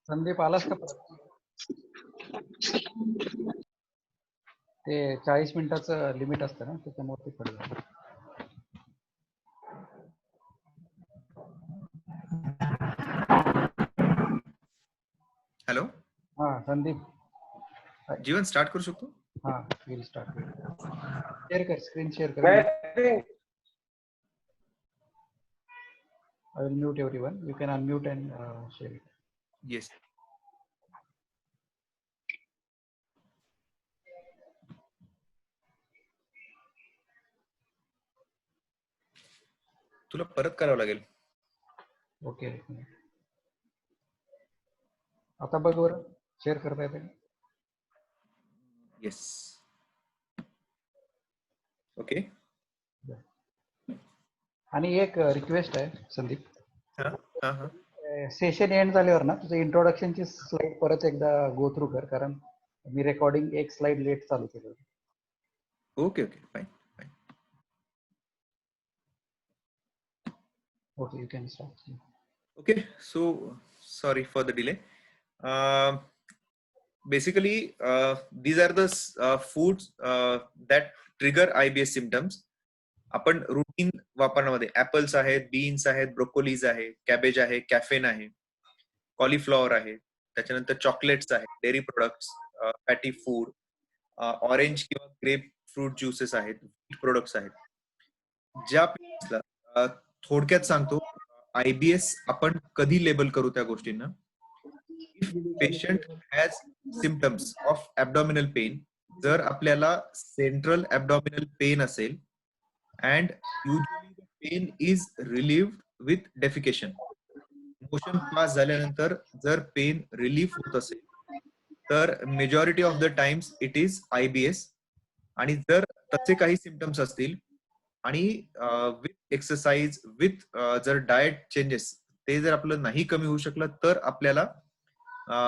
संदीप आलास का परत? ते 40 मिनिटाचं लिमिट असतं ना, त्याच्यामुळे ते पडलं. हॅलो, हा संदीप, जीवन स्टार्ट करू शकतो? हा विल स्टार्ट. शेअर कर, स्क्रीन शेअर कर. I will mute everyone. You can unmute and share it. Yes. तुला परत करावं लागेल. ओके, आता बघ बरं, शेअर करता येते. येस. ओके. आणि एक रिक्वेस्ट आहे संदीप, हा. सेशन एंड झाल्यावर ना तुझं इंट्रोडक्शनची स्लाइड परत एकदा गो थ्रू कर, कारण मी रेकॉर्डिंग एक स्लाइड लेट चालू केलं. Okay, fine. Okay, you can start. Okay, so sorry for the delay. Basically, these are the foods that trigger IBS symptoms. आपण रुटीन वापरण्यामध्ये ऍपल्स आहेत, बीन्स आहेत, ब्रोकोलीज आहे, कॅबेज आहे, कॅफेन आहे, कॉलीफ्लॉवर आहे, त्याच्यानंतर चॉकलेट्स आहेत, dairy products, fatty food, orange किंवा ग्रेप फ्रूट ज्युसेस आहेत, प्रोडक्ट्स आहेत. ज्या थोडक्यात सांगतो, IBS आपण कधी लेबल करू त्या गोष्टींना? If patient has symptoms of abdominal pain, जर आपल्याला सेंट्रल ॲब्डॉमिनल पेन असेल and usually the pain is relieved with defecation. Motion pass झाल्यानंतर जर पेन रिलीफ होत असेल तर majority of the times it is IBS. आणि जर तसे काही सिम्पटम्स असतील आणि विथ एक्सरसाइज, विथ जर डाएट चेंजेस ते जर आपलं नाही कमी होऊ शकलं तर आपल्याला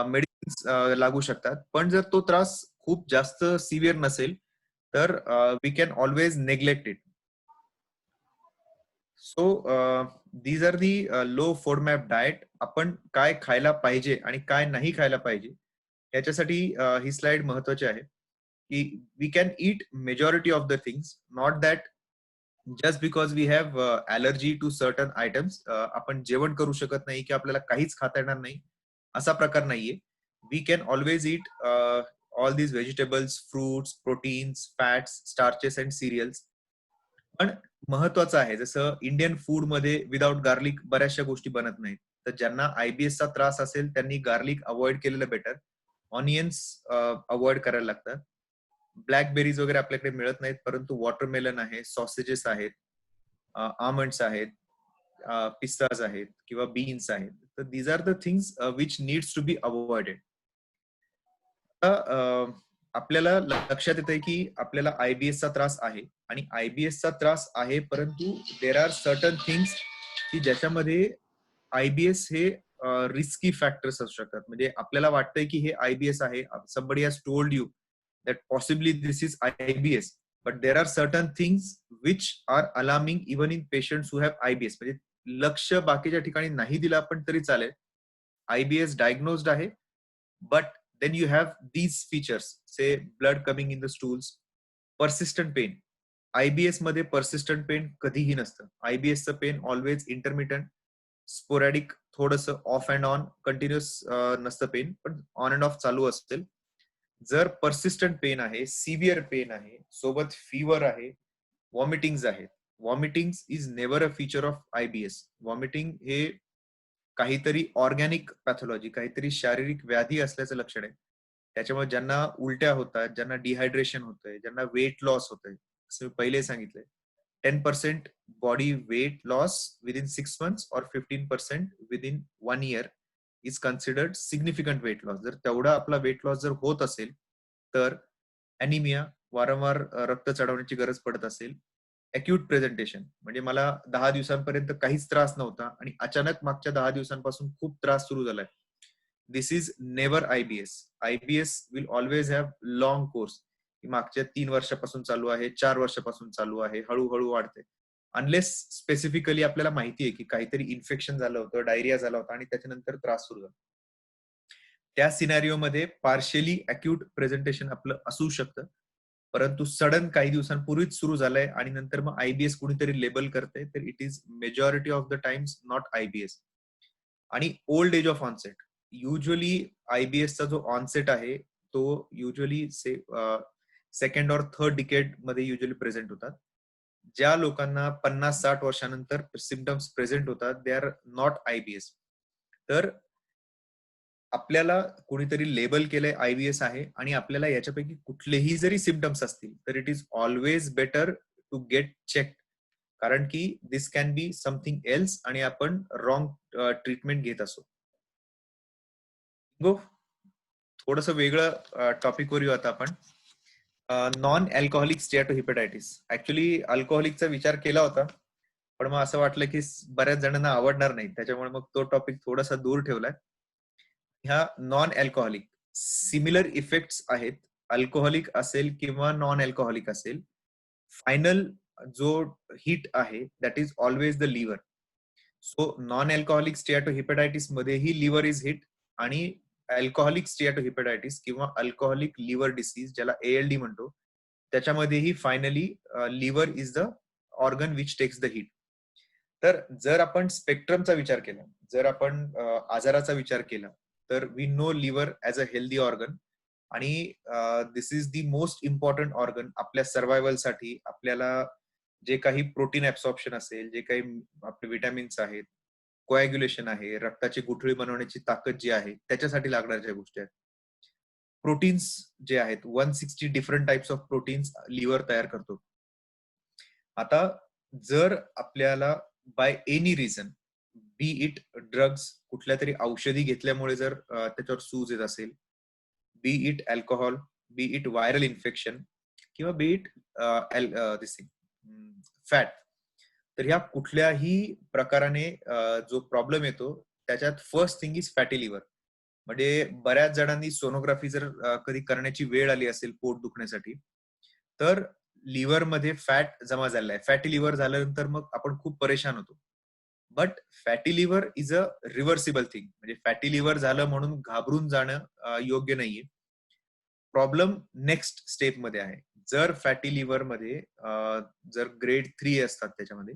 मेडिसिन्स लागू शकतात. पण जर तो त्रास खूप जास्त सिव्हिअर नसेल तर we can always neglect it. So these are the low FODMAP diet. आपण काय खायला पाहिजे आणि काय नाही खायला पाहिजे याच्यासाठी ही स्लाइड महत्वाची आहे की we can eat majority of the things, not that just because we have allergy to certain items आपण जेवण करू शकत नाही की आपल्याला काहीच खाता येणार नाही, असा प्रकार नाहीये. We can always eat all these vegetables, fruits, proteins, fats, starches and cereals. पण महत्वाचं आहे, जसं इंडियन फूड मध्ये विदाउट गार्लिक बऱ्याचशा गोष्टी बनत नाहीत. तर ज्यांना IBS चा त्रास असेल त्यांनी गार्लिक अवॉइड केलेलं बेटर. ऑनियन्स अवॉइड करायला लागतात. ब्लॅकबेरीज वगैरे आपल्याकडे मिळत नाहीत, परंतु वॉटरमेलन आहे, सॉसेजेस आहेत, आमंड्स आहेत, पिस्ताज आहेत किंवा बीन्स आहेत. तर these are the things which needs to be avoided. आपल्याला लक्षात येतंय की आपल्याला IBS चा त्रास आहे आणि IBS चा त्रास आहे, परंतु देर आर सर्टन थिंग्स की ज्याच्यामध्ये IBS हे रिस्की फॅक्टर्स असू शकतात. म्हणजे आपल्याला वाटतंय की हे IBS आहे, somebody has told you that possibly this is IBS, but there are certain things which are alarming even in patients who have IBS. म्हणजे लक्ष बाकीच्या ठिकाणी नाही दिलं आपण तरी चालेल, IBS diagnosed आहे, but then you have these features, say blood coming in the stools, persistent pain. IBS मध्ये persistent pain कधीही नसतं. IBS चं पेन ऑलवेज इंटरमिटंट, स्पोरॅडिक, थोडस ऑफ अँड ऑन, कंटिन्युअस नसतं पेन, पण ऑन अँड ऑफ चालू असेल. जर पर्सिस्टंट पेन आहे, सिव्हिअर पेन आहे, सोबत फीवर आहे, वॉमिटिंग्स आहेत. Vomitings is never a feature of IBS. Vomiting हे काहीतरी ऑर्गॅनिक पॅथॉलॉजी, काहीतरी शारीरिक व्याधी असल्याचं लक्षण आहे. त्याच्यामुळे ज्यांना उलट्या होतात, ज्यांना डिहायड्रेशन होतंय, ज्यांना वेट लॉस होतंय, असं मी पहिले सांगितलंय, 10% body weight loss within 6 months or 15% within 1 year is considered significant weight loss. जर तेवढा आपला वेट लॉस जर होत असेल तर अॅनिमिया, वारंवार रक्त चढवण्याची गरज पडत असेल, अॅक्यूट प्रेझेंटेशन म्हणजे मला 10 दिवसांपर्यंत काहीच त्रास नव्हता आणि अचानक मागच्या 10 दिवसांपासून खूप त्रास सुरू झालाय, this is never IBS. IBS will always have long course. मागच्या 3 वर्षापासून चालू आहे, 4 वर्षापासून चालू आहे, हळूहळू वाढते, अनलेस स्पेसिफिकली आपल्याला माहिती आहे की काहीतरी इन्फेक्शन झालं होतं, डायरिया झाला होता आणि त्याच्यानंतर त्रास सुरू झाला. त्या सिनारिओ मध्ये पार्शियली अक्यूट प्रेझेंटेशन आपलं असू शकतं, परंतु सडन काही दिवसांपूर्वीच सुरू झालंय आणि नंतर मग आयबीएस कुणीतरी लेबल करतंय, तर it is majority of the times not IBS. आणि old age of onset, usually आयबीएसचा जो ऑनसेट आहे तो युजली सेकंड और थर्ड डिकेड मध्ये युजली प्रेझेंट होतात. ज्या लोकांना 50-60 वर्षानंतर सिम्पटम्स प्रेझेंट होतात, दे आर नॉट आयबीएस. तर आपल्याला कोणीतरी लेबल केलंय आयबीएस आहे आणि आपल्याला याच्यापैकी कुठलेही जरी सिम्पटम्स असतील तर it is always better to get check, कारण की this can be something else आणि आपण रॉंग ट्रीटमेंट घेत असो. गो थोडस वेगळं टॉपिक वर येऊ आता आपण. Non alcoholic steatohepatitis. ऍक्च्युली अल्कोहोलिकचा विचार केला होता, पण मग असं वाटलं की बऱ्याच जणांना आवडणार नाही, त्याच्यामुळे मग तो टॉपिक थोडासा दूर ठेवलाय. ह्या नॉन अल्कोहोलिक सिमिलर इफेक्ट्स आहेत, अल्कोहोलिक असेल किंवा नॉन अल्कोहोलिक असेल. फायनल जो हिट आहे that is always the liver. So non alcoholic steatohepatitis मध्येही लिव्हर इज हिट आणि अल्कोहोलिक स्टेटोहिपेटायटिस किंवा अल्कोहोलिक लिव्हर डिसीज ज्याला एएलडी म्हणतो, त्याच्यामध्येही finally liver is the organ which takes the hit. तर जर आपण स्पेक्ट्रमचा विचार केला, जर आपण आजाराचा विचार केला, तर we know liver as a healthy organ आणि this is the most important organ आपल्या सर्व्हायव्हलसाठी. आपल्याला जे काही प्रोटीन ऍब्सॉर्प्शन असेल, जे काही आपले विटॅमिन्स आहेत, कोॲग्युलेशन आहे, रक्ताची गुठळी बनवण्याची ताकद जी आहे, त्याच्यासाठी लागणाऱ्या गोष्टी आहेत. प्रोटीन्स जे आहेत, 160 different types of proteins liver तयार करतो. आता जर आपल्याला by any reason, be it drugs, कुठल्या तरी औषधी घेतल्यामुळे जर त्याच्यावर सूज येत असेल, be it alcohol, be it viral infection किंवा बी इट फॅट, तर ह्या कुठल्याही प्रकाराने जो प्रॉब्लेम येतो त्याच्यात first thing is fatty liver. म्हणजे बऱ्याच जणांनी सोनोग्राफी जर कधी करण्याची वेळ आली असेल पोट दुखण्यासाठी, तर लिव्हर मध्ये फॅट जमा झालेला आहे. फॅटी लिव्हर झाल्यानंतर मग आपण खूप परेशान होतो. But fatty liver is a reversible thing. म्हणजे फॅटी लिव्हर झालं म्हणून घाबरून जाणं योग्य नाहीये. प्रॉब्लेम नेक्स्ट स्टेप मध्ये आहे. जर फॅटी लिव्हर मध्ये जर ग्रेड 3 असतात त्याच्यामध्ये,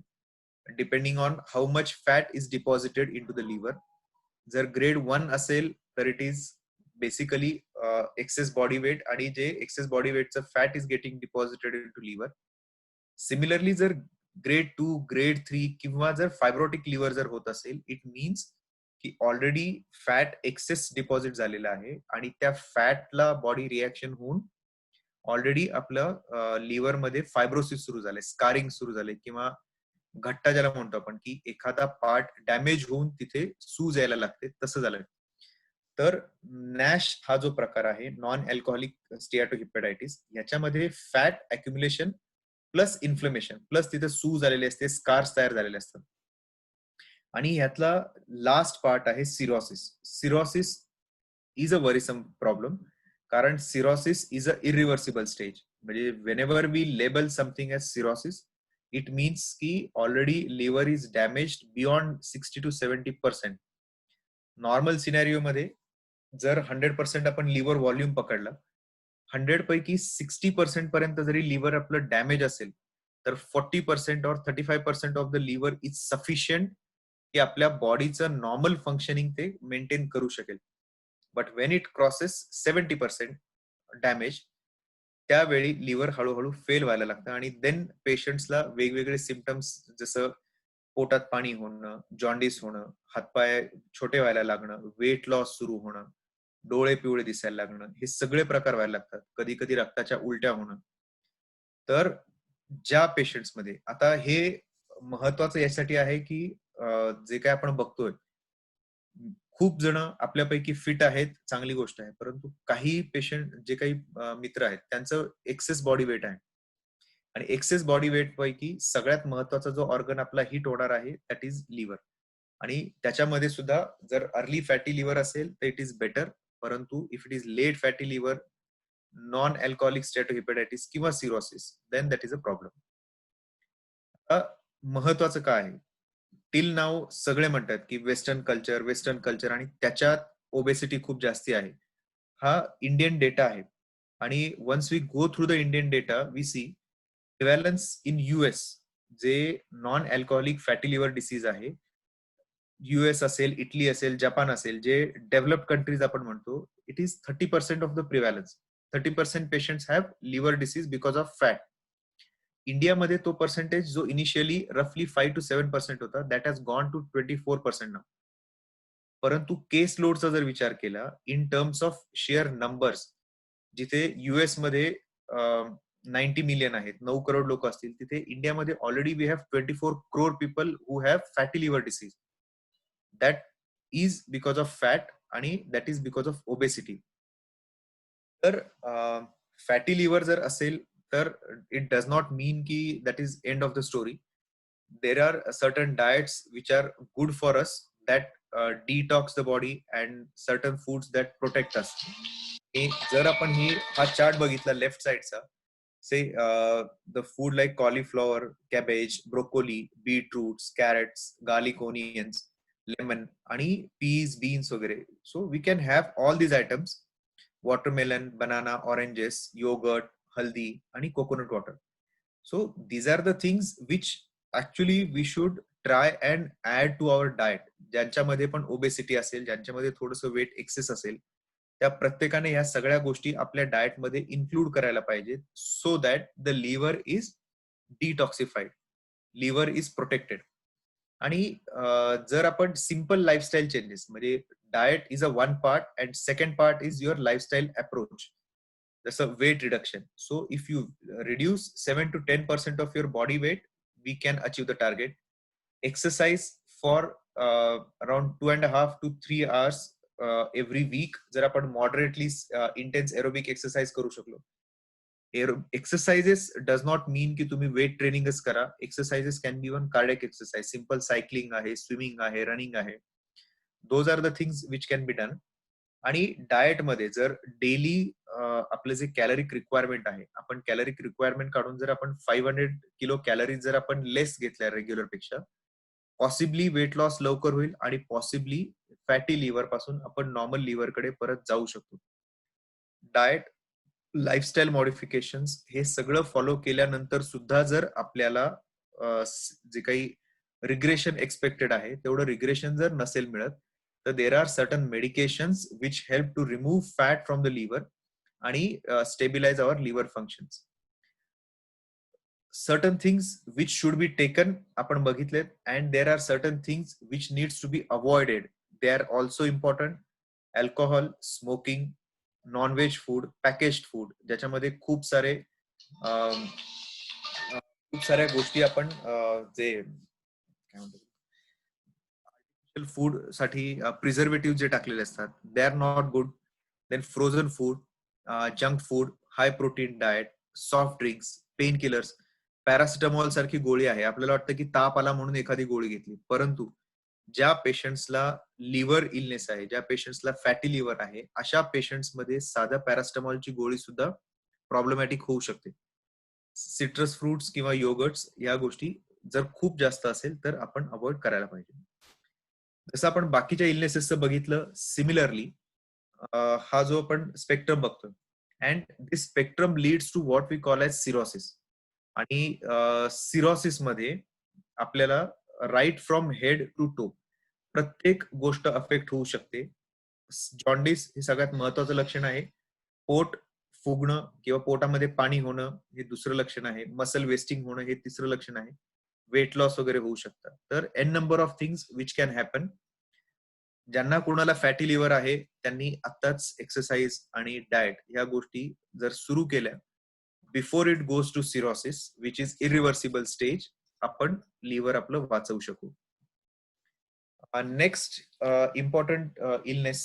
depending on how much fat is deposited into the liver. जर ग्रेड 1 असेल तर it is basically excess body weight, आणि जे एक्सेस बॉडी वेटचं fat is getting deposited into liver. Similarly जर ग्रेड 2, ग्रेड 3 किंवा जर फायब्रोटिक लिव्हर जर होत असेल, इट मीन्स की ऑलरेडी फॅट एक्सेस डिपॉझिट झालेला आहे आणि त्या फॅटला बॉडी रिॲक्शन होऊन ऑलरेडी आपलं लिव्हर मध्ये फायब्रोसिस सुरू झालंय, स्कारिंग सुरू झालंय, किंवा घट्टा ज्याला म्हणतो आपण, की एखादा पार्ट डॅमेज होऊन तिथे सूज यायला लागते, तसं झालंय. तर नॅश हा जो प्रकार आहे, नॉन अल्कोहोलिक स्टियाटोहिपेटायटिस, याच्यामध्ये fat accumulation plus inflammation plus तिथे सूज झालेली असते, स्कार्स तयार झालेले असतात. आणि ह्यातला लास्ट पार्ट आहे cirrhosis. Cirrhosis is a worrisome problem, कारण cirrhosis is a irreversible stage. म्हणजे whenever we label something as cirrhosis, it means की already liver is damaged beyond 60 to 70%. Normal scenario मध्ये जर 100% आपण लिव्हर व्हॉल्यूम पकडला, 100 पैकी 60% पर्यंत जरी लिव्हर आपलं डॅमेज असेल, तर 40% or 35% of the liver is sufficient की आपल्या बॉडीचं नॉर्मल फंक्शनिंग ते मेंटेन करू शकेल. But when it crosses 70% damage, त्यावेळी लिव्हर हळूहळू फेल व्हायला लागतं आणि देन पेशंट्सला वेगवेगळे सिम्पटम्स, जसं पोटात पाणी होणं, जॉन्डिस होणं, हातपाय छोटे व्हायला लागणं, वेट लॉस सुरू होणं, डोळे पिवळे दिसायला लागणं, हे सगळे प्रकार व्हायला लागतात. कधी कधी रक्ताच्या उलट्या होणं. तर ज्या पेशंट्स मध्ये, आता हे महत्वाचं यासाठी आहे की जे काय आपण बघतोय, खूप जण आपल्यापैकी फिट आहेत, चांगली गोष्ट आहे, परंतु काही पेशंट, जे काही मित्र आहेत, त्यांचं एक्सेस बॉडी वेट आहे. आणि एक्सेस बॉडी वेट पैकी सगळ्यात महत्वाचा जो ऑर्गन आपला हिट होणार आहे दॅट इज लिव्हर. आणि त्याच्यामध्ये सुद्धा जर अर्ली फॅटी लिव्हर असेल तर इट इज बेटर, परंतु if it is late fatty liver, non alcoholic steatohepatitis किंवा cirrhosis, then that is a problem. महत्वाचं काय आहे? टिल नाव सगळे म्हणतात की वेस्टर्न कल्चर आणि त्याच्यात ओबेसिटी खूप जास्ती आहे. हा इंडियन डेटा आहे. आणि once we go through the Indian data we see prevalence in US जे non alcoholic fatty liver disease आहे. US असेल, इटली असेल, जपान असेल, जे डेव्हलप्ड कंट्रीज आपण म्हणतो, it is 30% of the prevalence. 30% patients have liver disease because of fat. इंडियामध्ये तो पर्सेंटेज जो इनिशियली रफली 5 to 7% होता, दॅट हॅज गॉन टू 24% नाव. परंतु केस लोडचा जर विचार केला in terms of share numbers, जिथे US मध्ये 90 मिलियन आहेत, 9 करोड लोक असतील, तिथे इंडियामध्ये already we have 24 crore people who have fatty liver disease. That is because of fat आणि that is because of obesity. तर फॅटी लिव्हर जर असेल तर इट डज नॉट मीन की that is end of the story. There are certain diets which are good for us that detox the body and certain foods that protect us. जर आपण हा chart बघितला left साइडचा, say the food like cauliflower, cabbage, broccoli, beetroots, carrots, garlic, onions, lemon आणि peas, beans वगैरे. So we can have all these items. Watermelon, banana, oranges, yoghurt, haldi आणि coconut water. So these are the things which actually we should try and add to our diet. ज्यांच्यामध्ये पण obesity असेल, ज्यांच्यामध्ये थोडंसं weight access असेल, त्या प्रत्येकाने ह्या सगळ्या गोष्टी आपल्या डाएटमध्ये इन्क्लूड करायला पाहिजेत, so that the liver is detoxified, liver is protected. आणि जर आपण सिम्पल लाईफस्टाईल चेंजेस, म्हणजे diet is a one part and second part is your lifestyle approach. जसं weight reduction. So if you reduce 7 to 10% of your body weight, we can achieve the target. Exercise for around 2.5 to 3 hours every week. जर आपण moderately intense aerobic exercise करू शकलो. Exercises does not mean की तुम्ही weight ट्रेनिंगच करा. Exercises can be even cardiac exercise, simple cycling आहे, swimming आहे, रनिंग आहे. Those are the things which can be done. आणि डाएट मध्ये जर डेली आपलं जे कॅलरिक रिक्वायरमेंट आहे, आपण कॅलरिक रिक्वायरमेंट काढून जर आपण 500 किलो कॅलरीज जर आपण लेस घेतल्या रेग्युलर पेक्षा, पॉसिबली वेट लॉस लवकर होईल आणि पॉसिबली फॅटी लिव्हर पासून आपण नॉर्मल लिव्हर कडे परत जाऊ शकतो. डाएट, लाईफस्टाईल मॉडिफिकेशन्स हे सगळं फॉलो केल्यानंतर सुद्धा जर आपल्याला जे काही रिग्रेशन एक्सपेक्टेड आहे तेवढं रिग्रेशन जर नसेल मिळत, तर there are certain medications which help to remove fat from the liver आणि stabilize our liver functions. Certain things which should be taken आपण बघितलेत, and there are certain things which needs to be avoided. They are also important. Alcohol, smoking, nonveg food, packaged food, ज्याच्यामध्ये खूप साऱ्या गोष्टी आपण जे काय म्हणतो फूड साठी प्रिझर्वेटिव्ह जे टाकलेले असतात, they are not good. Then frozen food, junk food, high protein diet, soft drinks, pain killers. Paracetamol सारखी गोळी आहे, आपल्याला वाटतं की ताप आला म्हणून एखादी गोळी घेतली, परंतु ज्या पेशंट्सला लिव्हर इलनेस आहे, ज्या पेशंट्सला फॅटी लिव्हर आहे, अशा पेशंट्समध्ये साध्या पॅरासिटामॉलची गोळी सुद्धा प्रॉब्लेमॅटिक होऊ शकते. सिट्रस फ्रुट्स किंवा योगर्ट्स या गोष्टी जर खूप जास्त असेल तर आपण अवॉइड करायला पाहिजे. जसं आपण बाकीच्या इलनेसेसचं बघितलं, सिमिलरली हा जो आपण स्पेक्ट्रम बघतोय, and this spectrum leads to what we call as cirrhosis. आणि सिरोसिस मध्ये आपल्याला right from head to toe प्रत्येक गोष्ट अफेक्ट होऊ शकते. जॉन्डिस हे सगळ्यात महत्वाचं लक्षण आहे. पोट फुगणं किंवा पोटामध्ये पाणी होणं हे दुसरं लक्षण आहे. मसल वेस्टिंग होणं हे तिसरं लक्षण आहे. वेट लॉस वगैरे होऊ शकतात. तर an number of things which can happen. ज्यांना कोणाला फॅटी लिव्हर आहे त्यांनी आत्ताच एक्सरसाइज आणि डाएट ह्या गोष्टी जर सुरू केल्या, before it goes to cirrhosis which is irreversible stage, आपण लिव्हर आपलं वाचवू शकू. नेक्स्ट इम्पॉर्टंट इलनेस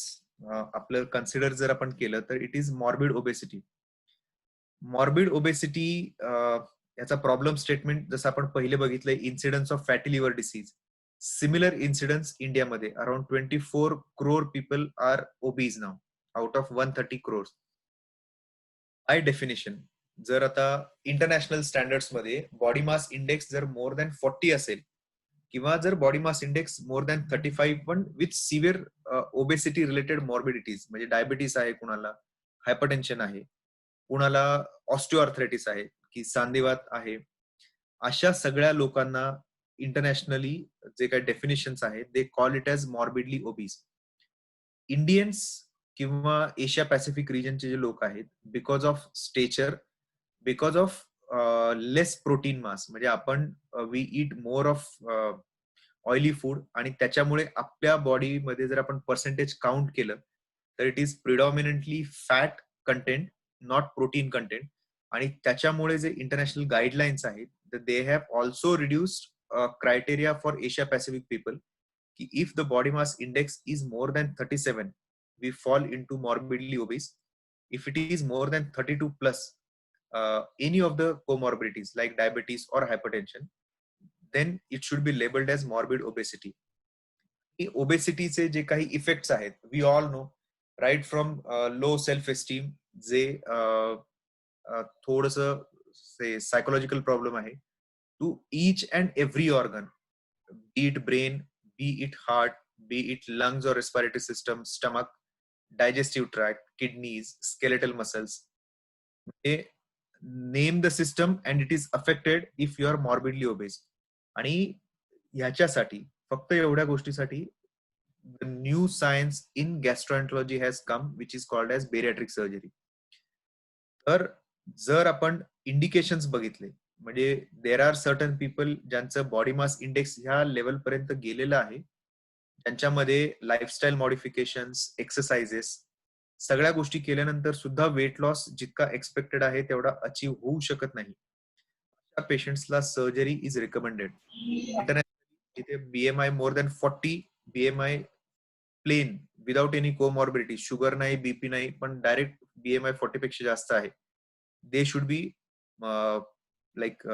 आपलं कन्सिडर जर आपण केलं तर it is morbid obesity. Morbid obesity याचा प्रॉब्लेम स्टेटमेंट जसं आपण पहिले बघितलंय, incidence of fatty liver disease. Similar incidence इंडियामध्ये around 24 crore people are obese now out of 130 crores. By definition जर आता इंटरनॅशनल स्टँडर्ड्स मध्ये बॉडी मास इंडेक्स जर मोर दॅन 40 असेल किंवा जर बॉडी मास इंडेक्स मोर दॅन 35 पण विथ सिव्हिअर ओबेसिटी रिलेटेड मॉर्बिडिटीज म्हणजे डायबिटीस आहे, कुणाला हायपरटेन्शन आहे, कुणाला ऑस्टिओआर्थरायटिस आहे की सांधिवात आहे, अशा सगळ्या लोकांना इंटरनॅशनली जे काही डेफिनेशन्स आहेत they call it as morbidly obese. Indians किंवा एशिया पॅसिफिक रिजनचे जे लोक आहेत, because of stature, because of less protein mass, म्हणजे आपण we eat more of oily food आणि त्याच्यामुळे आपल्या बॉडीमध्ये जर आपण पर्सेंटेज काउंट केलं तर it is predominantly fat content, not protein content. आणि त्याच्यामुळे जे इंटरनॅशनल गाईडलाईन्स आहेत they have also reduced criteria for Asia Pacific people की if the body mass index is more than 37 we fall into morbidly obese. If it is more than 32 plus any of the comorbidities like diabetes or hypertension, then it should be labeled as morbid obesity. ओबेसिटीचे जे काही effects आहेत we all know, right from low self esteem जे थोडस psychological problem आहे, to each and every organ, be it brain, be it heart, be it lungs और respiratory system, stomach, digestive tract, kidneys, skeletal muscles. Name the system and it is affected if you are morbidly obese. आणि ह्याच्यासाठी फक्त एवढ्या गोष्टीसाठी the new science in gastroenterology has come which is called as bariatric surgery. तर जर आपण indications बघितले म्हणजे देर आर सर्टन पीपल ज्यांचं बॉडी मास इंडेक्स ह्या लेवल पर्यंत गेलेलं आहे, त्यांच्यामध्ये लाईफस्टाईल मॉडिफिकेशन्स, एक्सरसाइजेस, सगळ्या गोष्टी केल्यानंतर सुद्धा वेट लॉस जितका एक्सपेक्टेड आहे तेवढा अचीव होऊ शकत नाही, अशा पेशंट्सला सर्जरी इज रिकमेंडेड. इंटरनॅशनली जिथे BMI more than 40, BMI plain without any comorbidity, sugar नाही, बीपी नाही, पण डायरेक्ट बीएमआय 40 पेक्षा जास्त आहे, they should be like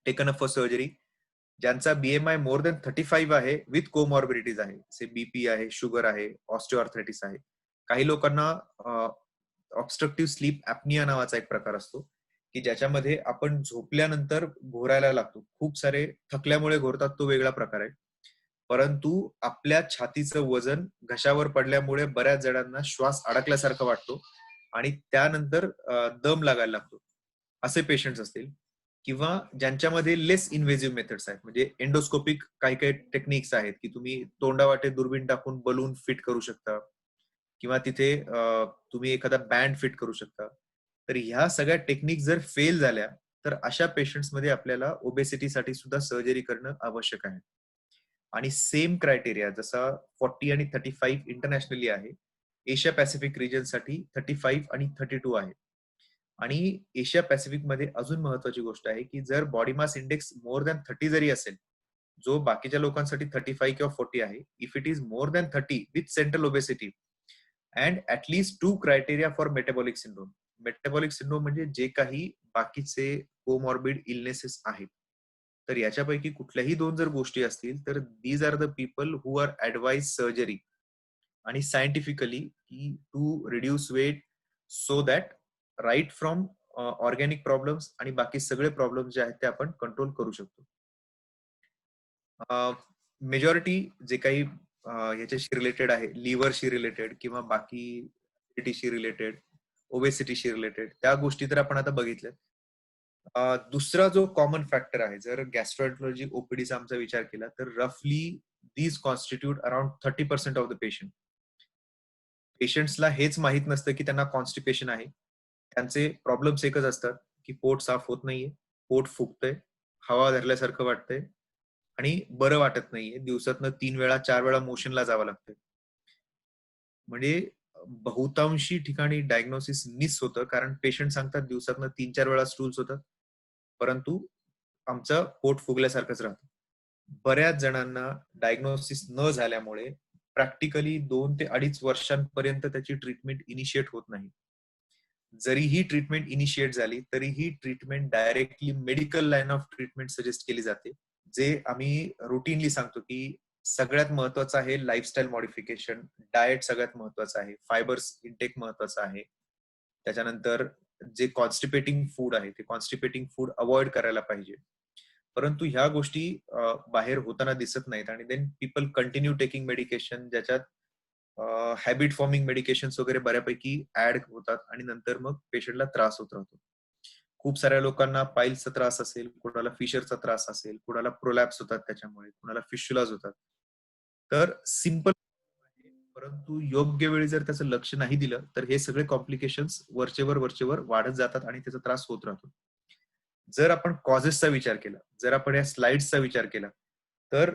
taken up for surgery. ज्यांचा बीएमआय मोर दॅन 35 आहे विथ कोमॉर्बिडिटीज आहे, से बीपी आहे, शुगर आहे, ऑस्टिओआर्थरायटिस आहे. काही लोकांना ऑब्स्ट्रक्टिव्ह स्लीप ऍपनिया नावाचा एक प्रकार असतो की ज्याच्यामध्ये आपण झोपल्यानंतर घोरायला लागतो, खूप सारे थकल्यामुळे घोरतात, तो वेगळा प्रकार आहे. परंतु आपल्या छातीचं वजन घशावर पडल्यामुळे बऱ्याच जणांना श्वास अडकल्यासारखं वाटतो आणि त्यानंतर दम लागायला लागतो, असे पेशंट्स असतील. किंवा ज्यांच्यामध्ये लेस इन्व्हेजिव्ह मेथड्स आहेत, म्हणजे एंडोस्कोपिक काही काही टेक्निक्स आहेत की तुम्ही तोंडावाटे दुर्बीण टाकून बलून फिट करू शकता किंवा तिथे तुम्ही एखादा बँड फिट करू शकता. तर ह्या सगळ्या टेक्निक जर फेल झाल्या तर अशा पेशंट्समध्ये आपल्याला ओबेसिटीसाठी सुद्धा सर्जरी करणं आवश्यक आहे. आणि सेम क्रायटेरिया जसा 40 आणि 35 इंटरनॅशनली आहे, एशिया पॅसिफिक रिजन साठी 35 आणि 32 आहे. आणि एशिया पॅसिफिक मध्ये अजून महत्वाची गोष्ट आहे की जर body mass index more than 30 जरी असेल, जो बाकीच्या लोकांसाठी 35 किंवा 40 आहे, if it is more than 30 with central obesity and at least 2 criteria for metabolic syndrome. Metabolic syndrome म्हणजे जे काही बाकीचे कोमॉर्बिड इलनेसेस आहेत, तर याच्यापैकी कुठल्याही 2 जर गोष्टी असतील तर these are the people who are advise surgery आणि सायंटिफिकली की to reduce weight so that right from organic problems आणि बाकी सगळे प्रॉब्लेम्स जे आहेत ते आपण कंट्रोल करू शकतो. मेजॉरिटी जे काही ह्याच्याशी रिलेटेड आहे, लिव्हरशी रिलेटेड किंवा बाकी शी रिलेटेड, ओबेसिटीशी रिलेटेड, त्या गोष्टी तर आपण आता बघितल्यात. दुसरा जो कॉमन फॅक्टर आहे, जर गॅस्ट्रोएंटरोलॉजी ओपीडीचा आमचा विचार केला तर रफली these constitute around 30% of the patient. पेशंट्सला हेच माहित नसतं की त्यांना कॉन्स्टिपेशन आहे. त्यांचे प्रॉब्लेम्स एकच असतात की पोट साफ होत नाहीये, पोट फुगतंय, हवा धरल्यासारखं वाटतंय आणि बरं वाटत नाहीये. दिवसातनं 3 वेळा 4 वेळा मोशनला जावं लागतंय. म्हणजे बहुतांशी ठिकाणी डायग्नोसिस मिस होतं कारण पेशंट सांगतात दिवसातनं 3-4 वेळा स्टूल्स होतात, परंतु आमचं पोट फुगल्यासारखंच राहतं. बऱ्याच जणांना डायग्नोसिस न झाल्यामुळे प्रॅक्टिकली 2 ते 2.5 वर्षांपर्यंत त्याची ट्रीटमेंट इनिशिएट होत नाही. जरीही ट्रीटमेंट इनिशिएट झाली तरीही treatment directly medical line of treatment suggest केली जाते, जे आम्ही रुटीनली सांगतो की सगळ्यात महत्वाचं आहे लाईफस्टाईल मॉडिफिकेशन, डाएट सगळ्यात महत्वाचं आहे, फायबर्स इंटेक महत्वाचं आहे, त्याच्यानंतर जे कॉन्स्टिपेटिंग फूड आहे ते कॉन्स्टिपेटिंग फूड अवॉइड करायला पाहिजे. परंतु ह्या गोष्टी बाहेर होताना दिसत नाहीत आणि then people continue taking medication, ज्याच्यात हॅबिट फॉर्मिंग मेडिकेशन्स वगैरे बऱ्यापैकी ऍड होतात आणि नंतर मग पेशंटला त्रास होत राहतो. खूप साऱ्या लोकांना पाईल्सचा त्रास असेल, कुणाला फिशरचा त्रास असेल, कुणाला प्रोलॅप्स होतात त्याच्यामुळे, कुणाला फिशुलाज होतात. तर सिंपल, परंतु योग्य वेळी जर त्याचं लक्ष नाही दिलं तर हे सगळे कॉम्प्लिकेशन्स वरचेवर वाढत जातात आणि त्याचा त्रास होत राहतो. जर आपण कॉजेसचा विचार केला, जर आपण या स्लाइड्सचा विचार केला, तर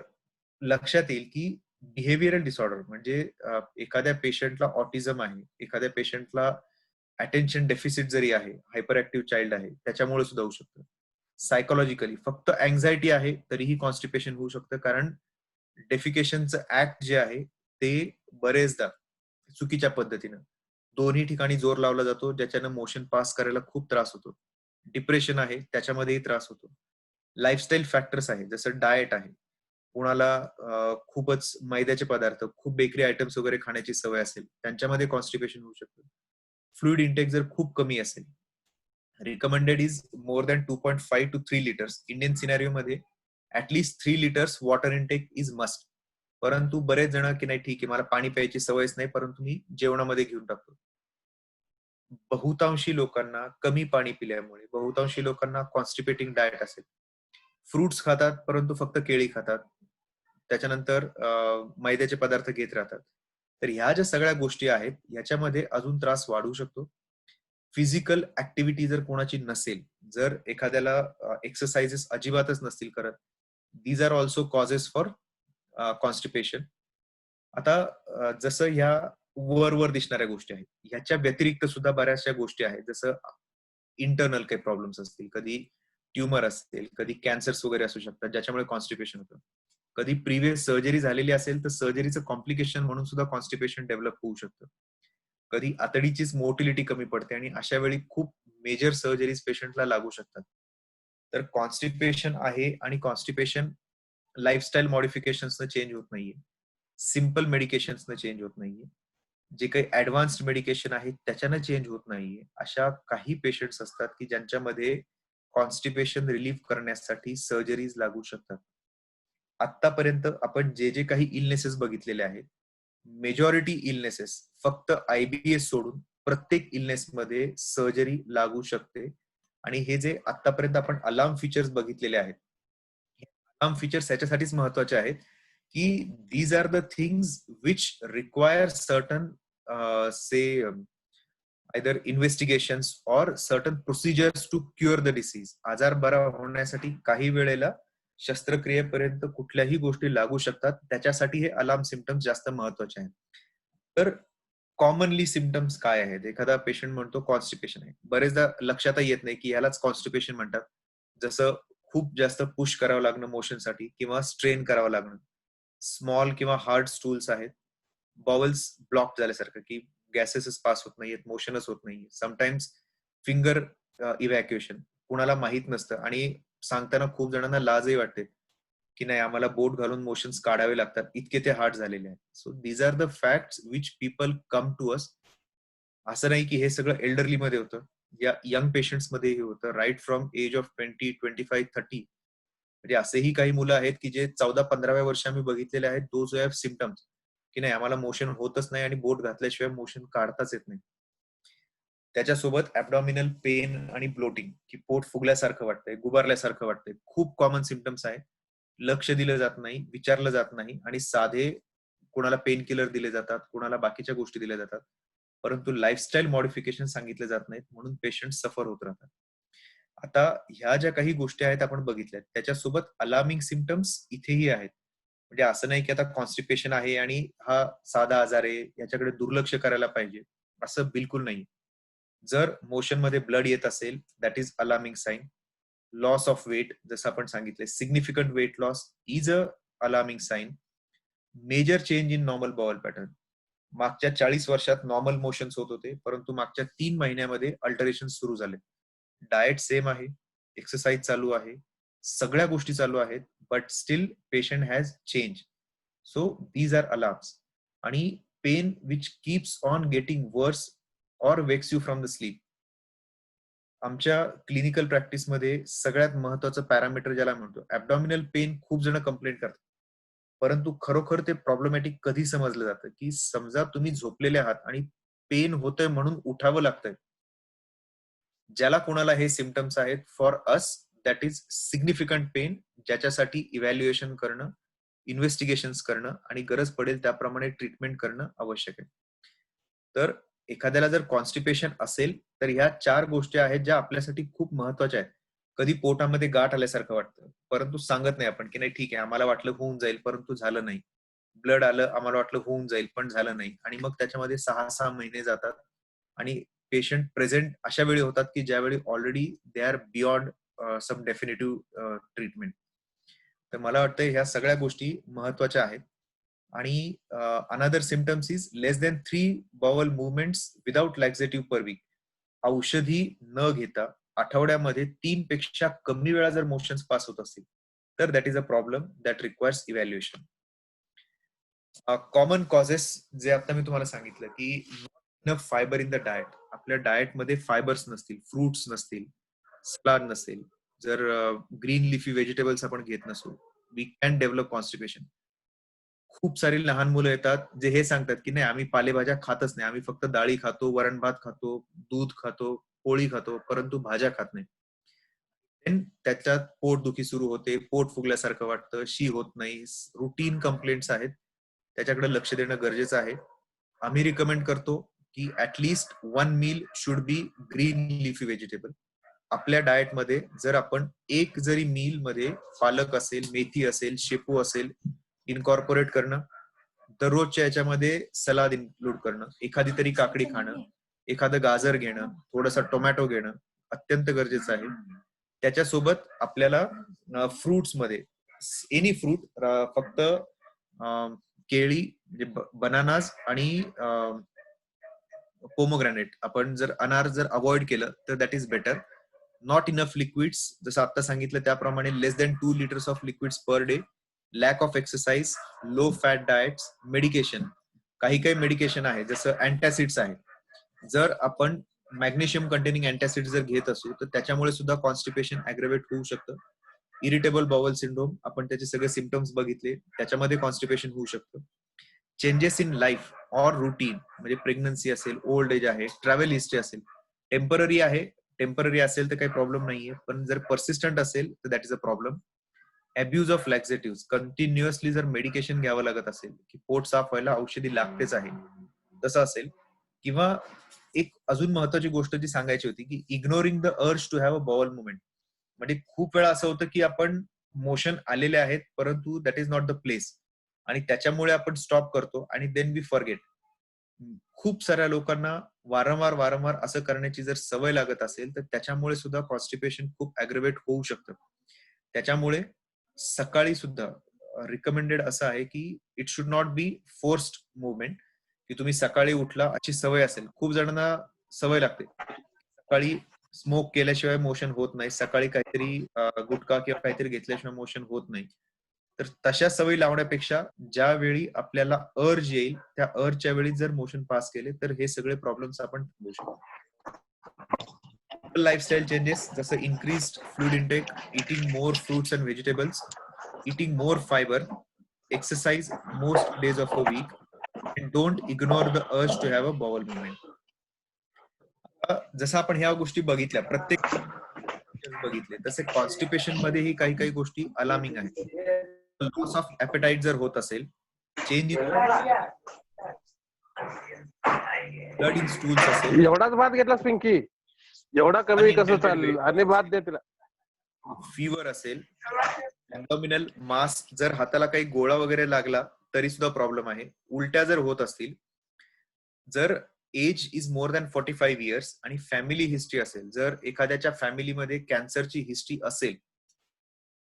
लक्षात येईल की बिहेव्हिअरल डिसऑर्डर म्हणजे एखाद्या पेशंटला ऑटिझम आहे, एखाद्या पेशंटला अटेन्शन डेफिसिट जरी आहे, हायपर ऍक्टिव्ह चाइल्ड आहे, त्याच्यामुळे सुद्धा होऊ शकतं. सायकोलॉजिकली फक्त अँझायटी आहे तरीही कॉन्स्टिपेशन होऊ शकतं, कारण डेफिकेशनचं ऍक्ट जे आहे ते बरेचदा चुकीच्या पद्धतीनं दोन्ही ठिकाणी जोर लावला जातो, ज्याच्यानं मोशन पास करायला खूप त्रास होतो. डिप्रेशन आहे त्याच्यामध्येही त्रास होतो. लाईफस्टाईल फॅक्टर्स आहे, जसं डाएट आहे. कुणाला खूपच मैद्याचे पदार्थ, खूप बेकरी आयटम्स वगैरे खाण्याची सवय असेल, त्यांच्यामध्ये कॉन्स्टिपेशन होऊ शकतं. फ्लुइड इंटेक जर खूप कमी असेल, recommended is more than 2.5 to 3 litres. Indian scenario मध्ये atleast 3 litres water intake is must. परंतु बरेच जण की नाही ठीक आहे, मला पाणी प्यायची सवयच नाही, परंतु मी जेवणामध्ये घेऊन टाकतो. बहुतांशी लोकांना कमी पाणी पिल्यामुळे, बहुतांशी लोकांना कॉन्स्टिपेटिंग डाएट असेल. फ्रुट्स खातात परंतु फक्त केळी खातात, त्याच्यानंतर मैद्याचे पदार्थ घेत राहतात. तर ह्या ज्या सगळ्या गोष्टी आहेत ह्याच्यामध्ये अजून त्रास वाढू शकतो. फिजिकल ऍक्टिव्हिटी जर कोणाची नसेल, जर एखाद्याला एक्सरसाइजेस अजिबातच नसतील करत, these are also causes for constipation. आता जसं ह्या वर दिसणाऱ्या गोष्टी आहेत, ह्याच्या व्यतिरिक्त सुद्धा बऱ्याचशा गोष्टी आहेत, जसं इंटरनल काही प्रॉब्लेम्स असतील, कधी ट्युमर असेल, कधी कॅन्सर्स वगैरे असू शकतात ज्याच्यामुळे कॉन्स्टिपेशन होतं. कधी प्रिव्हियस सर्जरी झालेली असेल तर सर्जरीचं कॉम्प्लिकेशन म्हणून सुद्धा कॉन्स्टिपेशन डेव्हलप होऊ शकतं. कधी आतडीचीच मोटिलिटी कमी पडते आणि अशा वेळी खूप मेजर सर्जरीज पेशंटला लागू शकतात. तर कॉन्स्टिपेशन आहे आणि कॉन्स्टिपेशन लाईफस्टाईल मॉडिफिकेशन्सनं चेंज होत नाहीये, सिम्पल मेडिकेशन्सनं चेंज होत नाहीये, जे काही ऍडव्हान्स्ड मेडिकेशन आहे त्याच्यानं चेंज होत नाहीये. अशा काही पेशंट्स असतात की ज्यांच्यामध्ये कॉन्स्टिपेशन रिलीफ करण्यासाठी सर्जरीज लागू शकतात. आतापर्यंत आपण जे जे काही इलनेसेस बघितलेले आहेत, मेजॉरिटी इलनेसेस फक्त आयबीएस सोडून प्रत्येक इलनेस मध्ये सर्जरी लागू शकते. आणि हे जे आतापर्यंत आपण अलार्म फीचर्स बघितलेले आहेत, अलार्म फीचर्स याच्यासाठीच महत्वाचे आहेत की these are the things which require certain say either investigations or certain procedures to cure the disease. आजार बरा होण्यासाठी काही वेळेला शस्त्रक्रियेपर्यंत कुठल्याही गोष्टी लागू शकतात, त्याच्यासाठी हे अलार्म सिम्पटम्स जास्त महत्वाचे आहेत. तर कॉमनली सिम्पटम्स काय आहेत? एखादा पेशंट म्हणतो कॉन्स्टिपेशन आहे, बरेचदा लक्षातही येत नाही की यालाच कॉन्स्टिपेशन म्हणतात. जसं खूप जास्त पुश करावं लागणं मोशनसाठी किंवा स्ट्रेन करावं लागणं, स्मॉल किंवा हार्ड स्टूल्स आहेत, बॉवल्स ब्लॉक झाल्यासारखं की गॅसेस पास होत नाहीयेत, मोशनच होत नाहीये, समटाइम्स फिंगर इव्हॅक्युएशन कुणाला माहित नसतं आणि सांगताना खूप जणांना लाजही वाटते की नाही आम्हाला बोट घालून मोशन्स काढावे लागतात, इतके ते हार्ड झालेले आहेत. So these are the facts which people come to us. असं नाही की हे सगळं एल्डरली मध्ये होतं, या यंग पेशंट्स मध्ये हे होतं, राईट फ्रॉम एज ऑफ 20, 25, 30. म्हणजे असेही काही मुलं आहेत की जे 14-15व्या वर्षी आम्ही बघितलेले आहेत, दोज हॅव सिम्पटम्स की नाही आम्हाला मोशन होतच नाही आणि बोट घातल्याशिवाय मोशन काढताच येत नाही. त्याच्यासोबत ऍबडॉमिनल पेन आणि ब्लोटिंग, की पोट फुगल्यासारखं वाटतंय, गुबारल्यासारखं वाटतंय, खूप कॉमन सिम्पटम्स आहे. लक्ष दिलं जात नाही, विचारलं जात नाही आणि साधे कुणाला पेन किलर दिले जातात, कुणाला बाकीच्या गोष्टी दिल्या जातात, परंतु लाईफस्टाईल मॉडिफिकेशन सांगितले जात नाहीत, म्हणून पेशंट सफर होत राहतात. आता ह्या ज्या काही गोष्टी आहेत आपण बघितल्यात, त्याच्यासोबत अलार्मिंग सिम्पटम्स इथेही आहेत. म्हणजे असं नाही की आता कॉन्स्टिपेशन आहे आणि हा साधा आजार आहे, याच्याकडे दुर्लक्ष करायला पाहिजे, असं बिलकुल नाही. जर मोशन मध्ये ब्लड येत असेल, that is alarming sign. Loss of weight, जसं आपण सांगितले, significant weight loss is a alarming sign. Major change in normal bowel pattern, मागच्या 40 वर्षात नॉर्मल मोशन्स होत होते, परंतु मागच्या 3 महिन्यामध्ये अल्टरेशन सुरू झाले. डाएट सेम आहे, एक्सरसाइज चालू आहे, सगळ्या गोष्टी चालू आहेत, but still patient has change. So these are alarms. आणि pain which keeps on getting worse or wakes you from the sleep. आमच्या क्लिनिकल प्रॅक्टिसमध्ये सगळ्यात महत्वाचं पॅरामीटर ज्याला म्हणतो ऍबडॉमिनल पेन, खूप जण कंप्लेंट करतात. परंतु खरोखर ते प्रॉब्लेमॅटिक कधी समजलं जातं, की समजा तुम्ही झोपलेले आहात आणि पेन होतंय म्हणून उठावं लागतंय. ज्याला कोणाला हे सिम्पटम्स आहेत, for us that is significant pain, ज्याच्यासाठी इव्हॅल्युएशन करणं, इन्व्हेस्टिगेशन्स करणं आणि गरज पडेल त्याप्रमाणे ट्रीटमेंट करणं आवश्यक आहे. तर एखाद्याला जर कॉन्स्टिपेशन असेल तर ह्या 4 गोष्टी आहेत ज्या आपल्यासाठी खूप महत्वाच्या आहेत. कधी पोटामध्ये गाठ आल्यासारखं वाटतं, परंतु सांगत नाही आपण, की नाही ठीक आहे, आम्हाला वाटलं होऊन जाईल, परंतु झालं नाही. ब्लड आलं, आम्हाला वाटलं होऊन जाईल, पण झालं नाही. आणि मग त्याच्यामध्ये 6-6 महिने जातात आणि पेशंट प्रेझेंट अशा वेळी होतात, की ज्यावेळी already they are beyond some definitive treatment. तर मला वाटतं ह्या सगळ्या गोष्टी महत्वाच्या आहेत. आणि another symptoms is less than 3 bowel movements without laxative per week. औषधी न घेता आठवड्यामध्ये 3 पेक्षा कमी वेळा जर मोशन्स पास होत असतील, तर that is a problem that requires evaluation. Common causes जे आता मी तुम्हाला सांगितलं, की enough fibre in the diet. आपल्या डाएटमध्ये फायबर्स नसतील, फ्रुट्स नसतील, सलाड नसेल, जर ग्रीन लिफी व्हेजिटेबल्स आपण घेत नसू, वी कॅन डेव्हलप कॉन्स्टिपेशन. खूप सारी लहान मुलं येतात जे हे सांगतात, की नाही आम्ही पालेभाज्या खातच नाही, आम्ही फक्त डाळी खातो, वरण भात खातो, दूध खातो, पोळी खातो, परंतु भाज्या खात नाही. Then त्याच्यात पोटदुखी सुरू होते, पोट फुगल्यासारखं वाटतं, शी होत नाही, रुटीन कंप्लेंट्स आहेत, त्याच्याकडे लक्ष देणं गरजेचं आहे. आम्ही रिकमेंड करतो की at least 1 meal should be green leafy vegetable. आपल्या डाएटमध्ये जर आपण एक जरी मील मध्ये पालक असेल, मेथी असेल, शेपू असेल इनकॉर्पोरेट करणं, दररोजच्या याच्यामध्ये सलाद इन्क्लूड करणं, एखादी तरी काकडी खाणं, एखादं गाजर घेणं, थोडासा टोमॅटो घेणं अत्यंत गरजेचं आहे. त्याच्यासोबत आपल्याला फ्रुट्स मध्ये एनी फ्रूट, फक्त केळी म्हणजे बनानास आणि पोमोग्रॅनेट, आपण जर अनार जर अवॉइड केलं तर that is better. Not enough liquids, जसं आता सांगितलं त्याप्रमाणे less than 2 litres of liquids per day, lack of exercise, low fat diets, medication. काही काही मेडिकेशन आहे जसं अँटॅसिड्स आहे. जर आपण मॅग्नेशियम कंटेनिंग अँटॅसिड जर घेत असू तर त्याच्यामुळे सुद्धा कॉन्स्टिपेशन अग्रेवेट होऊ शकतं. इरिटेबल बाउल सिंड्रोम, आपण त्याचे सगळे सिम्पटम्स बघितले, त्याच्यामध्ये कॉन्स्टिपेशन होऊ शकतं. Changes in life or routine, म्हणजे प्रेग्नन्सी असेल, ओल्ड एज आहे, ट्रॅव्हल हिस्ट्री असेल, टेम्पररी आहे, टेम्पररी असेल तर काही प्रॉब्लेम नाहीये, पण जर पर्सिस्टंट असेल तर that is a problem. Abuse of laxative, continuously जर मेडिकेशन घ्यावं लागत असेल, की पोट साफ व्हायला औषधी लागतेच आहे, तसं असेल, किंवा एक अजून महत्वाची गोष्ट जी सांगायची होती, की ignoring the urge to have a bowel movement. म्हणजे खूप वेळा असं होतं की आपण मोशन आलेले आहेत, परंतु that is not the place, आणि त्याच्यामुळे आपण स्टॉप करतो आणि देन वी फॉरगेट. खूप साऱ्या लोकांना वारंवार वारंवार असं करण्याची जर सवय लागत असेल तर त्याच्यामुळे सुद्धा कॉन्स्टिपेशन खूप अग्रेवेट होऊ शकतं. त्याच्यामुळे सकाळी सुद्धा रिकमेंडेड असं आहे की it should not be forced movement, की तुम्ही सकाळी उठला अशी सवय असेल. खूप जणांना सवय लागते सकाळी स्मोक केल्याशिवाय मोशन होत नाही, सकाळी काहीतरी गुटखा किंवा काहीतरी घेतल्याशिवाय मोशन होत नाही. तर तशा सवयी लावण्यापेक्षा ज्यावेळी आपल्याला अर्ज येईल त्या अर्जच्या वेळी जर मोशन पास केले तर हे सगळे प्रॉब्लेम्स आपण थांबवू शकतो. लाईफस्टाईल चेंजेस जसं increased fluid intake, eating more fruits and vegetables, eating more fibre, exercise most days of a week, and don't ignore the urge to have a bowel movement. जसं आपण ह्या गोष्टी बघितल्या, प्रत्येक बघितले, तसे कॉन्स्टिपेशन मध्येही काही काही गोष्टी अलार्मिंग आहेत. लॉस ऑफ ॲपेटाईट जर होत असेल, change in blood in stools असेल, एवढाच भात घेतलास पिंकी? एवढा कमी कसं चालेल? आणि भात दे तिला. फीवर असेल, ॲब्डोमिनल मास, जर हाताला काही गोळा वगैरे लागला तरी सुद्धा प्रॉब्लेम आहे. उलट्या जर होत असतील, जर age is more than 45 years आणि फॅमिली हिस्ट्री असेल, जर एखाद्याच्या फॅमिलीमध्ये कॅन्सरची हिस्ट्री असेल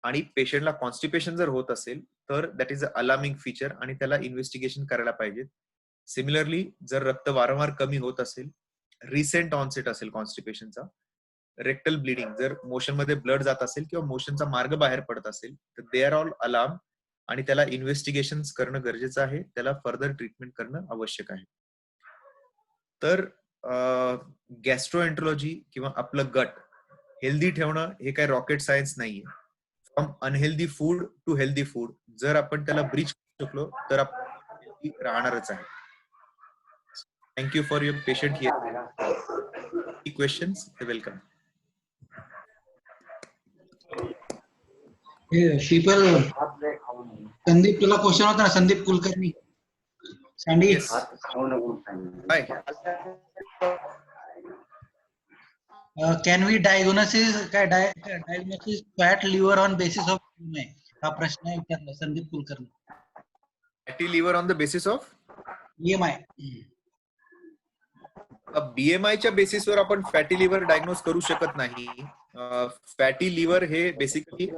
आणि पेशंटला कॉन्स्टिपेशन जर होत असेल तर that is a alarming feature आणि त्याला इन्व्हेस्टिगेशन करायला पाहिजे. सिमिलरली जर रक्त वारंवार कमी होत असेल, रिसेंट ऑनसेट असेल कॉन्स्टिपेशनचा, रेक्टल ब्लिडिंग, जर मोशन मध्ये ब्लड जात असेल किंवा मोशनचा मार्ग बाहेर पडत असेल तर दे आर ऑल अलार्म आणि त्याला इन्व्हेस्टिगेशन करणं गरजेचं आहे, त्याला फर्दर ट्रीटमेंट करणं आवश्यक आहे. तर गॅस्ट्रोएंट्रोलॉजी किंवा आपलं गट हेल्दी ठेवणं हे काही रॉकेट सायन्स नाहीये. From unhealthy food to healthy food जर आपण त्याला ब्रिज करू शकलो तर आपण healthy राहणारच आहे. Thank you for your patient hear. Questions welcome. Sheetal Sandeep तुला क्वेश्चन होता ना, Sandeep Kulkarni Sandy. Yes. Hi. Can we diagnosis fat liver on basis of हा प्रश्न विचारला Sandeep Kulkarni. Fatty liver on the basis of EMI. BMI च्या बेसिसवर आपण फॅटी लिव्हर डायग्नोज करू शकत नाही. फॅटी लिव्हर हे बेसिकली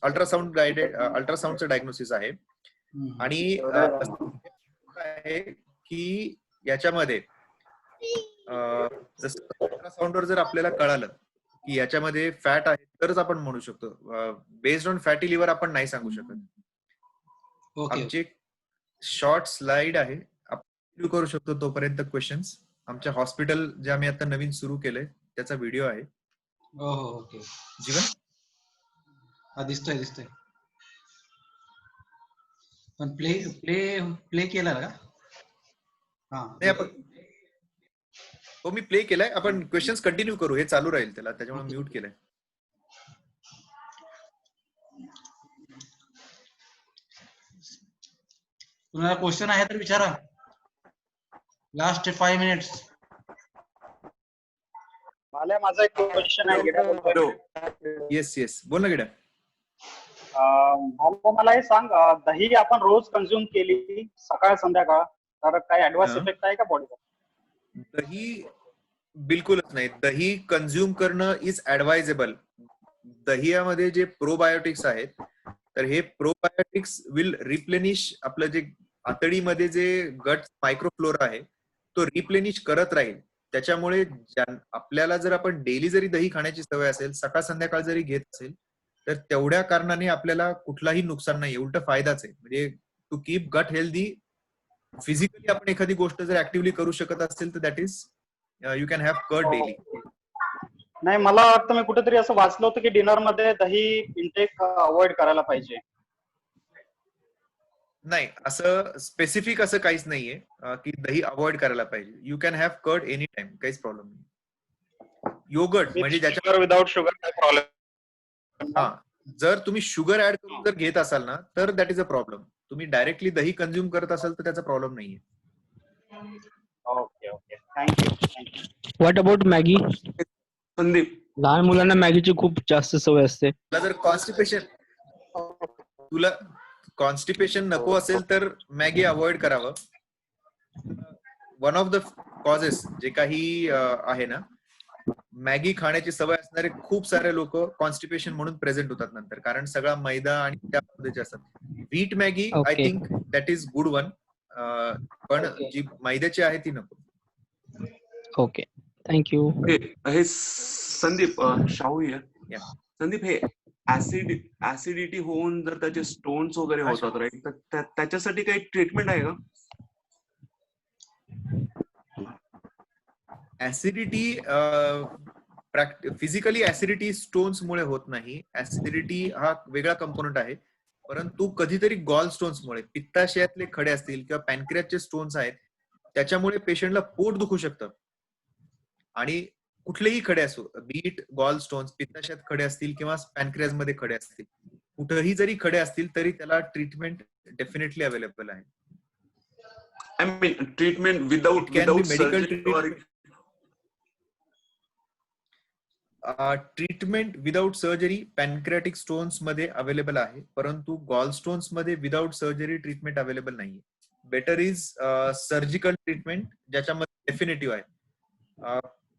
अल्ट्रासाऊंडचं डायग्नोसिस आहे. आणि आहे की याच्यामध्ये जसं अल्ट्रासाऊंडवर जर आपल्याला कळालं की याच्यामध्ये फॅट आहे तरच आपण म्हणू शकतो. बेस्ड ऑन फॅटी लिव्हर आपण नाही सांगू शकत. आमची शॉर्ट स्लाइड आहे, आपण करू शकतो तोपर्यंत क्वेश्चन्स. आमच्या हॉस्पिटल जे आम्ही आता नवीन सुरू केलंय त्याचा व्हिडिओ आहे. ओके. जीवन हा दिसतोय पण प्ले केला का? हा नाही आपण हो मी प्ले केलाय. आपण क्वेश्चन्स कंटिन्यू करू, हे चालू राहील त्याला, त्याच्यामुळे म्यूट केलंय. तुम्हाला क्वेश्चन आहे तर विचारा. Last 5 minutes. माझा एक क्वेश्चन आहे. येस बोल ना गिड्या. मला हे सांग, दही आपण रोज कंझ्युम केली सकाळ संध्याकाळ तर काय ऍडव्हर्स इफेक्ट आहे का बॉडीवर? दही बिलकुलच नाही. दही कंझ्युम करणं इज ऍडवायजेबल. दह्यामध्ये जे प्रोबायोटिक्स आहेत तर हे प्रोबायोटिक्स विल रिप्लेनिश आपलं जे आतडीमध्ये जे गट मायक्रोफ्लोरा आहे तो रिप्लेनिश करत राहील. त्याच्यामुळे आपल्याला जर आपण डेली जरी दही खाण्याची सवय असेल, सकाळ संध्याकाळ जरी घेत असेल तर तेवढ्या कारणाने आपल्याला कुठलाही नुकसान नाही, उलट फायदाच आहे. म्हणजे to keep gut healthy physically आपण एखादी गोष्ट जर ऍक्टिव्हली करू शकत असेल तर that is you can have curd daily. नाही, मला वाटतं मी कुठेतरी असं वाचलं होतं की डिनर मध्ये दही इंटेक अवॉइड करायला पाहिजे. नाही, असं स्पेसिफिक असं काहीच नाहीये की दही अवॉइड करायला पाहिजे. You can have curd any time, काहीच प्रॉब्लेम नाही. योगर्ट म्हणजे ज्याच्या विदाउट शुगर काय प्रॉब्लेम? हा, जर तुम्ही शुगर ऍड करून जर घेत असाल ना तर दॅट इज अ प्रॉब्लेम. तुम्ही डायरेक्टली दही कंझ्युम करत असाल तर त्याचा प्रॉब्लेम नाहीये. Okay thank you. What about Maggi? Sandeep, लहान मुलांना मॅगीची खूप जास्त सवय असते. तुला जर कॉन्स्टिपेशन नको असेल तर मॅगी अवॉइड करावं. वन ऑफ द कॉजेस जे काही आहे ना, मॅगी खाण्याची सवय असणारे खूप सारे लोक कॉन्स्टिपेशन म्हणून प्रेझेंट होतात नंतर, कारण सगळा मैदा आणि त्या पद्धतीचे असतात. Wheat Maggi I think that is good one, पण जी मैद्याची आहे ती नको. Okay, thank you. हे संदीप शाहू Yeah. संदीप, हे ऍसिडिटी होऊन जर त्याचे स्टोन्स वगैरे होतात राईट, तर त्याच्यासाठी काही ट्रीटमेंट आहे का? ऍसिडिटी फिजिकली ऍसिडिटी स्टोन्स मुळे होत नाही. ऍसिडिटी हा वेगळा कंपोनंट आहे, परंतु कधीतरी गॉल स्टोन्स मुळे, पित्ताशयातले खडे असतील किंवा पॅनक्रियाचे स्टोन्स आहेत त्याच्यामुळे पेशंटला पोट दुखू शकतं. आणि कुठलेही खडे असो, बीट गॉल स्टोन्स, पित्ताशयात खडे असतील किंवा पॅनक्रियाज मध्ये खडे असतील, कुठेही जरी खडे असतील तरी त्याला ट्रीटमेंट डेफिनेटली अवेलेबल आहे. I mean treatment without treatment without surgery pancreatic stones मध्ये अवेलेबल आहे, परंतु गॉल स्टोन्स मध्ये विदाउट सर्जरी ट्रीटमेंट अवेलेबल नाहीये. बेटर इज सर्जिकल ट्रीटमेंट, ज्याच्यामध्ये डेफिनेटिव्ह आहे.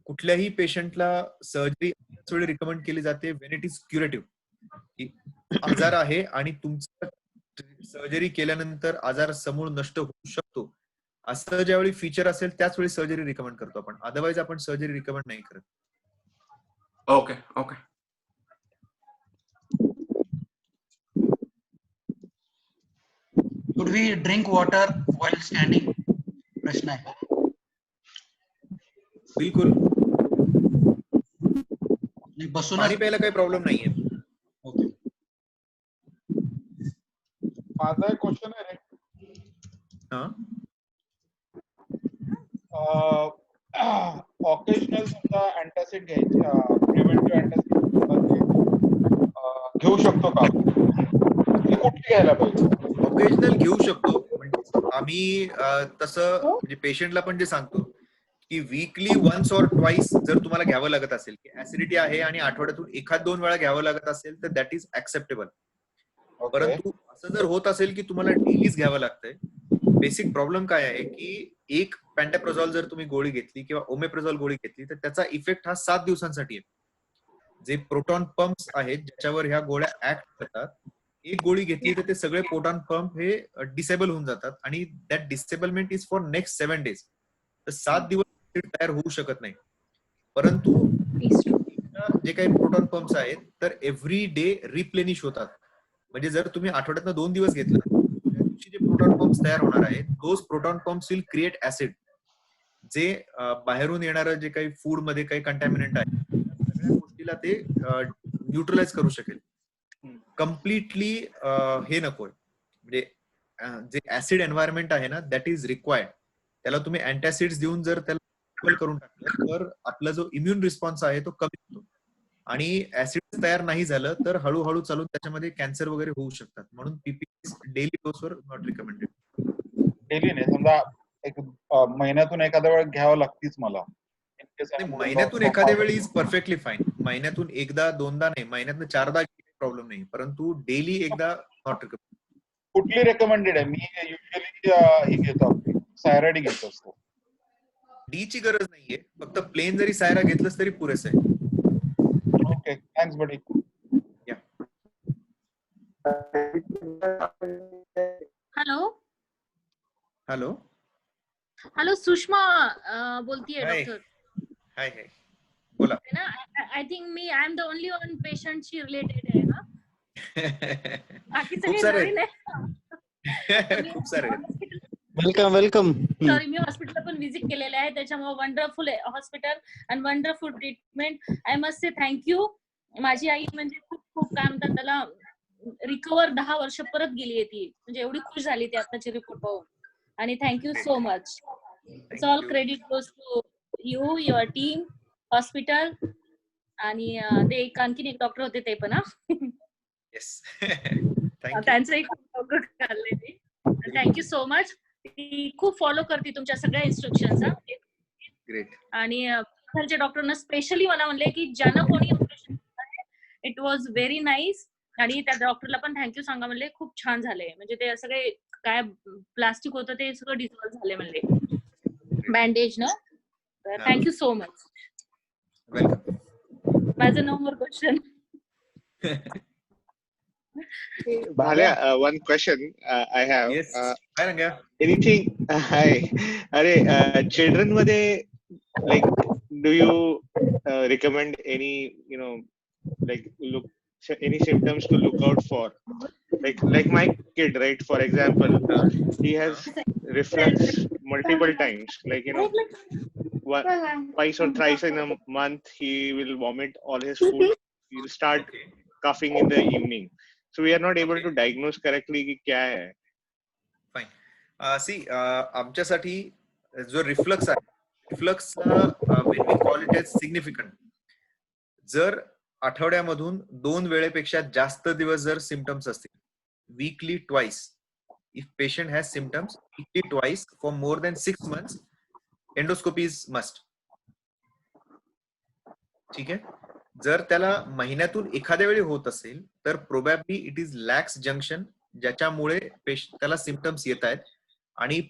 कुठल्याही पेशंटला सर्जरी त्याच वेळी रिकमेंड केली जाते व्हेन इट इज क्युरेटिव्ह. आजार आहे आणि तुमचं सर्जरी केल्यानंतर आजार समूळ नष्ट होऊ शकतो असं ज्यावेळी फीचर असेल त्याच वेळी सर्जरी रिकमेंड करतो आपण, अदरवाईज आपण सर्जरी रिकमेंड नाही करत. Okay. Should we drink water while standing? प्रश्न आहे. बिलकुल. नाही, बसूनच पाणी प्यायला काही प्रॉब्लेम नाहीये. ओके. माझा एक क्वेश्चन आहे रे. हा ऑकेजनल समजा अँटासिड घ्यायची, प्रिव्हेंटिव्ह अँटासिड घेऊ शकतो का? ती कुठली घ्यायला पाहिजे? ऑकेजनल घेऊ शकतो. म्हणजे आम्ही तसं म्हणजे पेशंटला पण जे सांगतो की वीकली वन्स और ट्वाइस जर तुम्हाला घ्यावं लागत असेल की ऍसिडिटी आहे आणि आठवड्यातून 1-2 वेळा घ्यावं लागत असेल तर दॅट इज ऍक्सेप्टेबल. परंतु असं जर होत असेल की तुम्हाला डेलीच घ्यावं लागतंय, बेसिक प्रॉब्लेम काय आहे की एक पॅन्टाप्रोझॉल जर तुम्ही गोळी घेतली किंवा ओमेप्रोझॉल गोळी घेतली तर त्याचा इफेक्ट हा 7 दिवसांसाठी आहे. जे प्रोटॉन पंप्स आहेत ज्याच्यावर ह्या गोळ्या ऍक्ट करतात, एक गोळी घेतली तर ते सगळे प्रोटॉन पंप हे डिसेबल होऊन जातात आणि that disablement is for next 7 days. तर 7 दिवस तयार होऊ शकत नाही. परंतु जे काही प्रोटॉन पंप्स आहेत तर एव्हरी डे रिप्लेनिश होतात. म्हणजे जर तुम्ही आठवड्यातनं 2 दिवस घेतला त्या दिवशी जे प्रोटॉन पंप्स तयार होणार आहेत those proton pumps will create acid, जे बाहेरून येणारं जे काही फूड मध्ये काही कंटॅमिनंट आहे त्या सगळ्या गोष्टीला ते न्यूट्रलाइज करू शकेल. कम्प्लिटली हे नकोय. म्हणजे जे ऍसिड एन्व्हायरमेंट आहे ना दॅट इज रिक्वायर्ड. त्याला तुम्ही अँटॅसिड्स देऊन जर त्याला करून टाकलं तर आपला जो इम्युन रिस्पॉन्स आहे तो कमी होतो आणि ऍसिड तयार नाही झालं तर हळूहळू चालून त्याच्यामध्ये कॅन्सर वगैरे होऊ शकतात. म्हणून पीपीएस डेली डोसवर नॉट रिकमेंडेड. डेली नाही, समजा एक महिन्यातून एखाद्या वेळ घ्यावं लागतीच मला. महिन्यातून एखाद्या वेळी इज परफेक्टली फाईन. महिन्यातून एकदा दोनदा नाही, महिन्यातून 4दा प्रॉब्लेम नाही, परंतु डेली एकदा नॉट रिकमेंडेड. कुठली रेकमेंडेड आहे? मी युजली ही घेतो, सायराडी घेत असतो. डी ची गरज नाहीये, फक्त प्लेन जरी सायरा घेतलंस तरी पुरेसं आहे. Okay, thanks buddy. Hello hello hello, Sushma बोलतीये हाय डॉक्टर. हाय हाय बोला. ना I think I am the only one पेशंटशी रिलेटेड आहे ना, बाकी खूप सगळे सारे नवीन आहे. खूप सारे वेलकम वेलकम. सॉरी, मी हॉस्पिटल पण व्हिजिट केलेलं आहे, त्याच्यामुळे वंडरफुल आहे hospital and wonderful treatment. I must say thank you. माझी आई म्हणजे खूप खूप काय म्हणतात त्याला, रिकवर 10 वर्ष परत गेली आहे ती, म्हणजे एवढी खुश झाली ती आताची रिपोर्ट पाहून. आणि thank you so much. It's all credit goes to you, your team, hospital आणि ते आणखीन एक डॉक्टर होते ते पण. Yes thank you. त्यांचंही खूप लवकर काढले मी. Thank you so much. ती खूप फॉलो करते तुमच्या सगळ्या इन्स्ट्रक्शन्स. ग्रेट. आणि खालच्या डॉक्टरना स्पेशली मला म्हणले की ज्यांना कोणी operation it was very nice. आणि त्या डॉक्टरला पण थँक्यू सांगा म्हणले, खूप छान झाले. म्हणजे ते सगळे काय प्लास्टिक होतं ते सगळं डिझॉल्व्ह झाले म्हणले बँडेज न. तर थँक्यू सो मच. वेलकम. माझं no more question. Bhalia, one question I have. Yes. Hi Ranga. Anything? Hi. Are children मध्ये like do you recommend any like any symptoms to look out for? Like my kid, right? For example, he has reflux multiple times. Like twice or thrice in a month he will vomit all his food. He will start coughing in the evening. So we are not able to diagnose correctly कि क्या है. Fine. See, आमच्यासाठी जो reflux आहे, reflux when we call it as significant. जर आठवड्यामधून 2 वेळेपेक्षा जास्त दिवस जर सिम्पटम्स असतील, weekly twice, if patient has symptoms weekly twice for more than 6 months, endoscopy is must. ठीक आहे. जर त्याला महिन्यातून एखाद्या वेळी होत असेल तर probably it is lax junction, ज्याच्यामुळे त्याला सिम्पटम्स येत आहेत आणि